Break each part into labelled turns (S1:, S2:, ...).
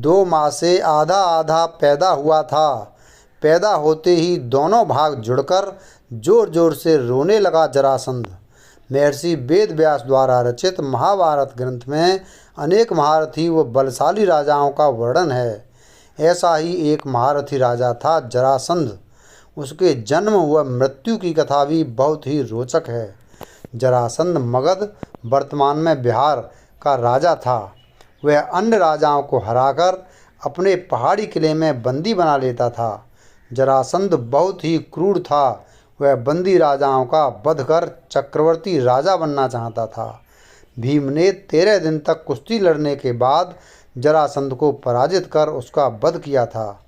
S1: 2 माह से आधा आधा पैदा हुआ था। पैदा होते ही दोनों भाग जुड़कर जोर जोर से रोने लगा जरासंध। महर्षि वेद व्यास द्वारा रचित महाभारत ग्रंथ में अनेक महारथी व बलशाली राजाओं का वर्णन है। ऐसा ही एक महारथी राजा था जरासंध। उसके जन्म व मृत्यु की कथा भी बहुत ही रोचक है। जरासंध मगध, वर्तमान में बिहार का राजा था। वह अन्य राजाओं को हराकर अपने पहाड़ी किले में बंदी बना लेता था। जरासंध बहुत ही क्रूर था। वह बंदी राजाओं का वध कर चक्रवर्ती राजा बनना चाहता था। भीम ने 13 दिन तक कुश्ती लड़ने के बाद जरासंध को पराजित कर उसका वध किया था।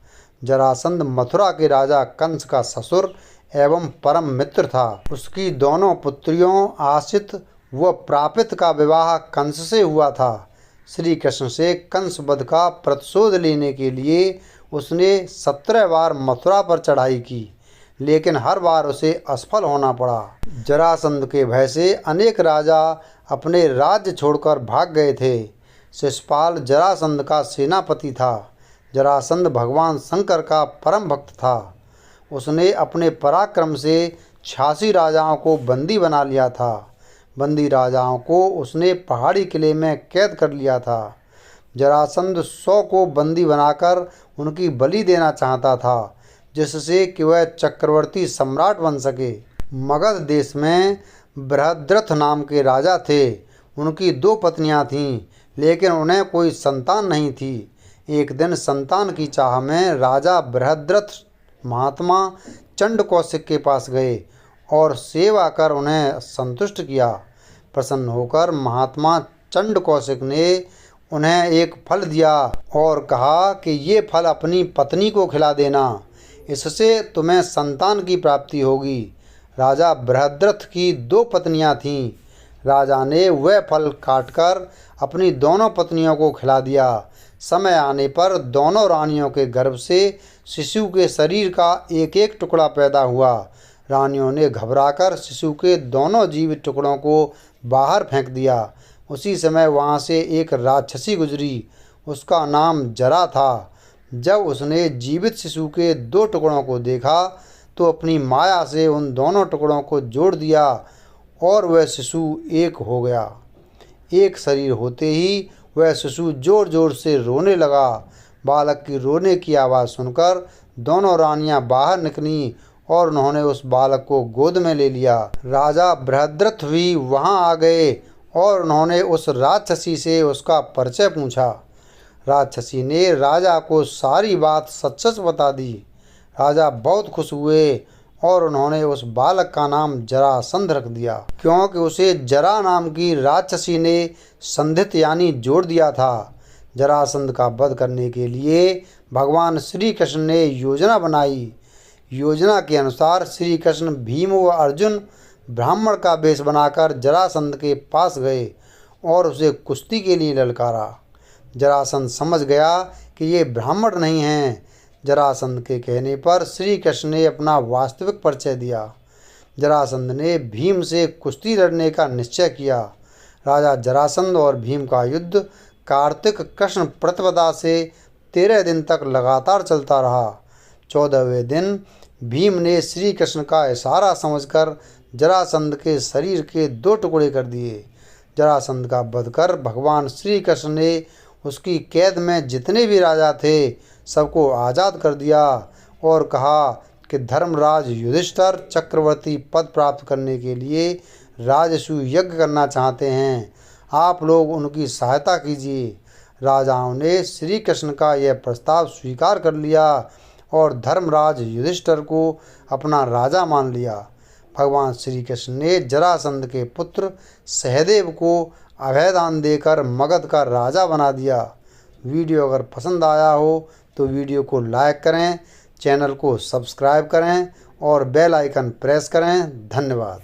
S1: जरासंध मथुरा के राजा कंस का ससुर एवं परम मित्र था। उसकी दोनों पुत्रियों आशित व प्रापित का विवाह कंस से हुआ था। श्री कृष्ण से कंस वध का प्रतिशोध लेने के लिए उसने 17 बार मथुरा पर चढ़ाई की, लेकिन हर बार उसे असफल होना पड़ा। जरासंध के भय से अनेक राजा अपने राज्य छोड़कर भाग गए थे। शिशुपाल जरासंध का सेनापति था। जरासंध भगवान शंकर का परम भक्त था। उसने अपने पराक्रम से 86 राजाओं को बंदी बना लिया था। बंदी राजाओं को उसने पहाड़ी किले में कैद कर लिया था। जरासंध 100 को बंदी बनाकर उनकी बलि देना चाहता था, जिससे कि वह चक्रवर्ती सम्राट बन सके। मगध देश में बृहद्रथ नाम के राजा थे। उनकी 2 पत्नियां थीं, लेकिन उन्हें कोई संतान नहीं थी। एक दिन संतान की चाह में राजा बृहद्रथ महात्मा चंड कौशिक के पास गए और सेवा कर उन्हें संतुष्ट किया। प्रसन्न होकर महात्मा चंड कौशिक ने उन्हें एक फल दिया और कहा कि ये फल अपनी पत्नी को खिला देना, इससे तुम्हें संतान की प्राप्ति होगी। राजा बृहद्रथ की 2 पत्नियां थीं। राजा ने वह फल काटकर अपनी दोनों पत्नियों को खिला दिया। समय आने पर दोनों रानियों के गर्भ से शिशु के शरीर का एक एक टुकड़ा पैदा हुआ। रानियों ने घबराकर शिशु के दोनों जीवित टुकड़ों को बाहर फेंक दिया। उसी समय वहां से एक राक्षसी गुजरी। उसका नाम जरा था। जब उसने जीवित शिशु के 2 टुकड़ों को देखा तो अपनी माया से उन दोनों टुकड़ों को जोड़ दिया और वह शिशु एक हो गया। एक शरीर होते ही वह शिशु जोर जोर से रोने लगा। बालक की रोने की आवाज़ सुनकर दोनों रानियां बाहर निकलीं और उन्होंने उस बालक को गोद में ले लिया। राजा बृहद्रथ भी वहां आ गए और उन्होंने उस राक्षसी से उसका परिचय पूछा। राक्षसी ने राजा को सारी बात सच सच बता दी। राजा बहुत खुश हुए और उन्होंने उस बालक का नाम जरासंध रख दिया, क्योंकि उसे जरा नाम की राक्षसी ने संधित यानी जोड़ दिया था। जरासंध का वध करने के लिए भगवान श्री कृष्ण ने योजना बनाई। योजना के अनुसार श्री कृष्ण, भीम व अर्जुन ब्राह्मण का वेश बनाकर जरासंध के पास गए और उसे कुश्ती के लिए ललकारा। जरासंध समझ गया कि ये ब्राह्मण नहीं हैं। जरासंध के कहने पर श्री कृष्ण ने अपना वास्तविक परिचय दिया। जरासंध ने भीम से कुश्ती लड़ने का निश्चय किया। राजा जरासंध और भीम का युद्ध कार्तिक कृष्ण प्रतिपदा से 13 दिन तक लगातार चलता रहा। 14वें दिन भीम ने श्री कृष्ण का इशारा समझकर जरासंध के शरीर के 2 टुकड़े कर दिए। जरासंध का वध कर भगवान श्री कृष्ण ने उसकी कैद में जितने भी राजा थे सबको आज़ाद कर दिया और कहा कि धर्मराज युधिष्ठिर चक्रवर्ती पद प्राप्त करने के लिए राजसूय यज्ञ करना चाहते हैं। आप लोग उनकी सहायता कीजिए। राजाओं ने श्री कृष्ण का यह प्रस्ताव स्वीकार कर लिया और धर्मराज युधिष्ठिर को अपना राजा मान लिया। भगवान श्री कृष्ण ने जरासंध के पुत्र सहदेव को अभयदान देकर मगध का राजा बना दिया। वीडियो अगर पसंद आया हो तो वीडियो को लाइक करें, चैनल को सब्सक्राइब करें और बेल आइकन प्रेस करें। धन्यवाद।